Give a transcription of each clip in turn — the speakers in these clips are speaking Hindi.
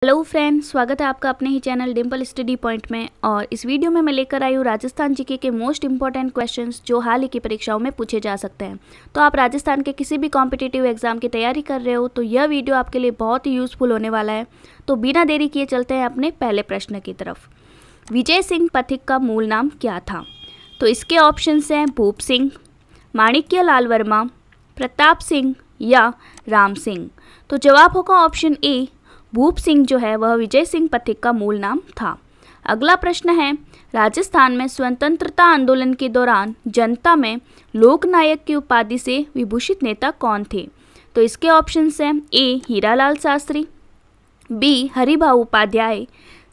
हेलो फ्रेंड्स, स्वागत है आपका अपने ही चैनल डिम्पल स्टडी पॉइंट में। और इस वीडियो में मैं लेकर आई हूँ राजस्थान जीके के मोस्ट इंपॉर्टेंट क्वेश्चंस जो हाल ही की परीक्षाओं में पूछे जा सकते हैं। तो आप राजस्थान के किसी भी कॉम्पिटिटिव एग्जाम की तैयारी कर रहे हो तो यह वीडियो आपके लिए बहुत ही यूज़फुल होने वाला है। तो बिना देरी किए चलते हैं अपने पहले प्रश्न की तरफ। विजय सिंह पथिक का मूल नाम क्या था? तो इसके ऑप्शन हैं भूप सिंह, माणिक्य लाल वर्मा, प्रताप सिंह या राम सिंह। तो जवाब होगा ऑप्शन ए, भूप सिंह जो है वह विजय सिंह पथिक का मूल नाम था। अगला प्रश्न है, राजस्थान में स्वतंत्रता आंदोलन के दौरान जनता में लोकनायक की उपाधि से विभूषित नेता कौन थे? तो इसके ऑप्शंस हैं ए, हीरालाल शास्त्री, बी, हरिभाऊ उपाध्याय,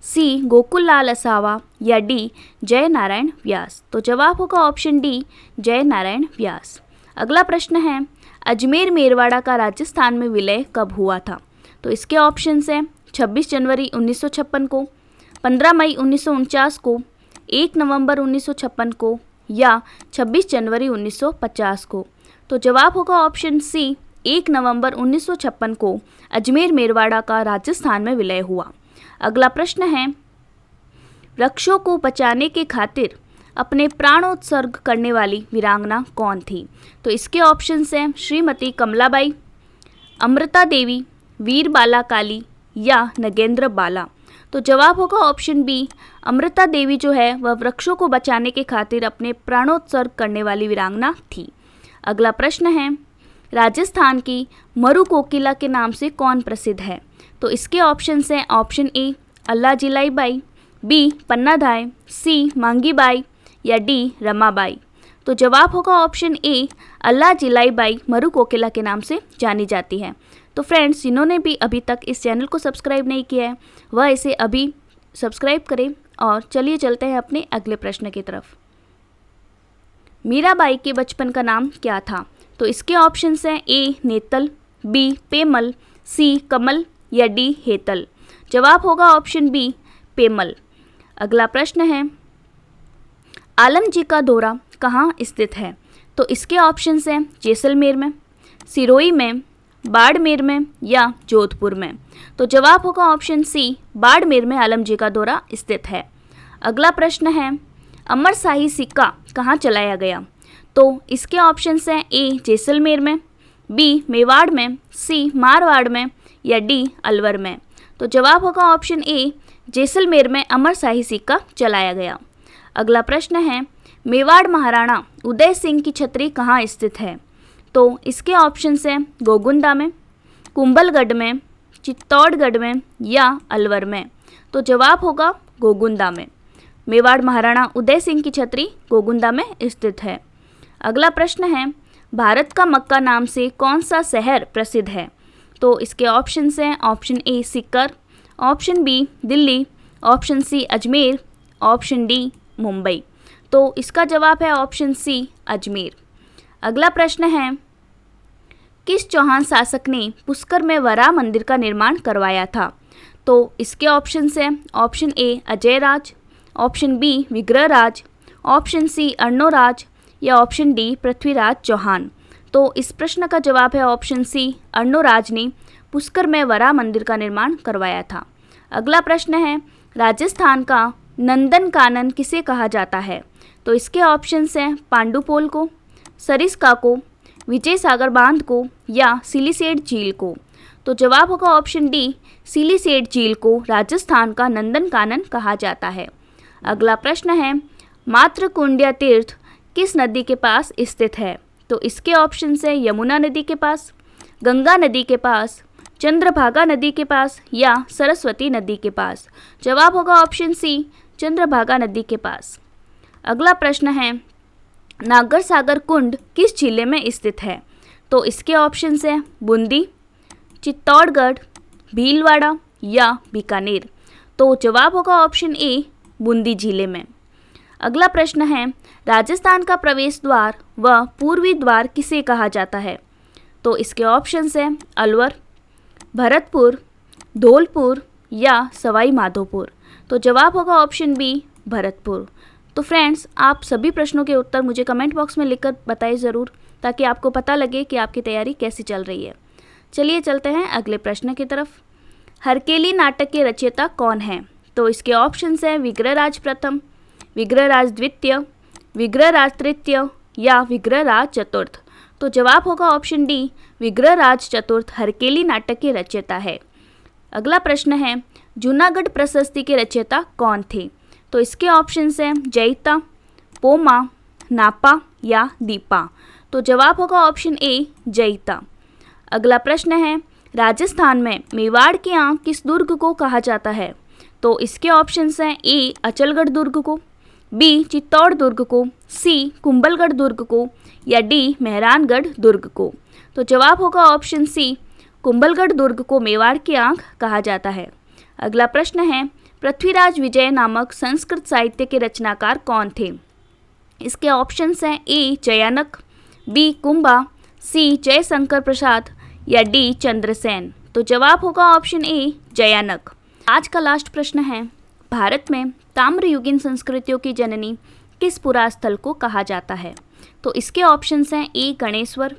सी, गोकुल लाल असावा या डी, जय नारायण व्यास। तो जवाब होगा ऑप्शन डी, जय नारायण व्यास। अगला प्रश्न है, अजमेर मेरवाड़ा का राजस्थान में विलय कब हुआ था? तो इसके ऑप्शंस हैं 26 जनवरी 1956 को, 15 मई 1949 को, 1 नवंबर 1956 को या 26 जनवरी 1950 को। तो जवाब होगा ऑप्शन सी, 1 नवंबर 1956 को अजमेर मेरवाड़ा का राजस्थान में विलय हुआ। अगला प्रश्न है, वृक्षों को बचाने के खातिर अपने प्राणोत्सर्ग करने वाली वीरांगना कौन थी? तो इसके ऑप्शंस हैं श्रीमती कमलाबाई, अमृता देवी, वीर बाला काली या नगेंद्र बाला। तो जवाब होगा ऑप्शन बी, अमृता देवी जो है वह वृक्षों को बचाने के खातिर अपने प्राणोत्सर्ग करने वाली वीरांगना थी। अगला प्रश्न है, राजस्थान की मरु कोकिला के नाम से कौन प्रसिद्ध है? तो इसके ऑप्शंस हैं option A, Allah Jilai Bai, B, Pannadhai, C, Mangi Bai या डी, रमाबाई। तो जवाब होगा option A, Allah Jilai by मरु कोकिला के नाम से जानी जाती है। तो फ्रेंड्स, जिन्होंने भी अभी तक इस चैनल को सब्सक्राइब नहीं किया है वह इसे अभी सब्सक्राइब करें। और चलिए चलते हैं अपने अगले प्रश्न की तरफ। मीराबाई के बचपन का नाम क्या था? तो इसके ऑप्शंस हैं ए, नेतल, बी, पेमल, सी, कमल या डी, हेतल। जवाब होगा ऑप्शन बी, पेमल। अगला प्रश्न है, आलम जी का दौरा कहाँ स्थित है? तो इसके ऑप्शंस हैं जैसलमेर में, सिरोही में, बाड़मेर में या जोधपुर में। तो जवाब होगा ऑप्शन सी, बाड़मेर में आलम जी का दौरा स्थित है। अगला प्रश्न है, अमर शाही सिक्का कहाँ चलाया गया? तो इसके ऑप्शंस हैं ए, जैसलमेर में, बी, मेवाड़ में, सी, मारवाड़ में या डी, अलवर में। तो जवाब होगा ऑप्शन ए, जैसलमेर में अमर शाही सिक्का चलाया गया। अगला प्रश्न है, मेवाड़ महाराणा उदय सिंह की छतरी कहाँ स्थित है? तो इसके ऑप्शंस हैं गोगुंदा में, कुंभलगढ़ में, चित्तौड़गढ़ में या अलवर में। तो जवाब होगा गोगुंदा में। मेवाड़ महाराणा उदय सिंह की छतरी गोगुंदा में स्थित है। अगला प्रश्न है, भारत का मक्का नाम से कौन सा शहर प्रसिद्ध है? तो इसके ऑप्शंस हैं option A, Sikar, option B, Delhi, option C, Ajmer, option D, Mumbai. तो इसका जवाब है ऑप्शन सी, अजमेर। अगला प्रश्न है, किस चौहान शासक ने पुष्कर में वराह मंदिर का निर्माण करवाया था? तो इसके ऑप्शंस हैं option A, Ajay Raj, option B, Vigraharaj, option C, Arnoraj या ऑप्शन डी, पृथ्वीराज चौहान। तो इस प्रश्न का जवाब है ऑप्शन सी, अर्णोराज ने पुष्कर में वराह मंदिर का निर्माण करवाया था। अगला प्रश्न है, राजस्थान का नंदन कानन किसे कहा जाता है? तो इसके ऑप्शंस हैं पांडुपोल को, सरिस्का को, विजय सागर बांध को या सिलीसेट झील को। तो जवाब होगा ऑप्शन डी, सिलीसेट झील को राजस्थान का नंदन कानन कहा जाता है। अगला प्रश्न है, मातृकुंडिया तीर्थ किस नदी के पास स्थित है? तो इसके ऑप्शंस हैं यमुना नदी के पास, गंगा नदी के पास, चंद्रभागा नदी के पास या सरस्वती नदी के पास। जवाब होगा ऑप्शन सी, चंद्रभागा नदी के पास। अगला प्रश्न है, नागर सागर कुंड किस जिले में स्थित है? तो इसके ऑप्शंस हैं बूंदी, चित्तौड़गढ़, भीलवाड़ा या बीकानेर। तो जवाब होगा ऑप्शन ए, बूंदी जिले में। अगला प्रश्न है, राजस्थान का प्रवेश द्वार व पूर्वी द्वार किसे कहा जाता है? तो इसके ऑप्शंस हैं अलवर, भरतपुर, धौलपुर या सवाई माधोपुर। तो जवाब होगा ऑप्शन बी, भरतपुर। तो फ्रेंड्स, आप सभी प्रश्नों के उत्तर मुझे कमेंट बॉक्स में लिखकर बताइए ज़रूर, ताकि आपको पता लगे कि आपकी तैयारी कैसी चल रही है। चलिए चलते हैं अगले प्रश्न की तरफ। हरकेली नाटक के रचयिता कौन हैं? तो इसके ऑप्शंस हैं विग्रहराज प्रथम, विग्रहराज द्वितीय, विग्रहराज तृतीय या विग्रहराज चतुर्थ। तो जवाब होगा ऑप्शन डी, विग्रहराज चतुर्थ हरकेली नाटक के रचयिता है। अगला प्रश्न है, जूनागढ़ प्रशस्ति के रचयिता कौन थे? तो इसके ऑप्शंस हैं जयिता, पोमा, नापा या दीपा। तो जवाब होगा ऑप्शन ए, जयिता। अगला प्रश्न है, राजस्थान में मेवाड़ की आंख किस दुर्ग को कहा जाता है? तो इसके ऑप्शंस हैं ए, अचलगढ़ दुर्ग को, बी, चित्तौड़ दुर्ग को, सी, कुंभलगढ़ दुर्ग को या डी, मेहरानगढ़ दुर्ग को। तो जवाब होगा ऑप्शन सी, कुंभलगढ़ दुर्ग को मेवाड़ की आंख कहा जाता है। अगला प्रश्न है, पृथ्वीराज विजय नामक संस्कृत साहित्य के रचनाकार कौन थे? इसके ऑप्शंस हैं ए, जयानक, बी, कुंभा, सी, जयशंकर प्रसाद या डी, चंद्रसेन। तो जवाब होगा ऑप्शन ए, जयानक। आज का लास्ट प्रश्न है, भारत में ताम्रयुगीन संस्कृतियों की जननी किस पुरास्थल को कहा जाता है? तो इसके ऑप्शंस हैं ए, गणेश्वर,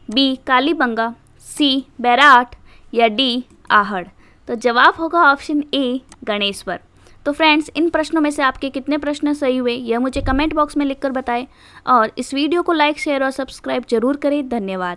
बी, कालीबंगा, सी, बैराट या डी, आहड़। तो जवाब होगा ऑप्शन ए, गणेश्वर। तो फ्रेंड्स, इन प्रश्नों में से आपके कितने प्रश्न सही हुए यह मुझे कमेंट बॉक्स में लिखकर बताएं और इस वीडियो को लाइक, शेयर और सब्सक्राइब जरूर करें। धन्यवाद।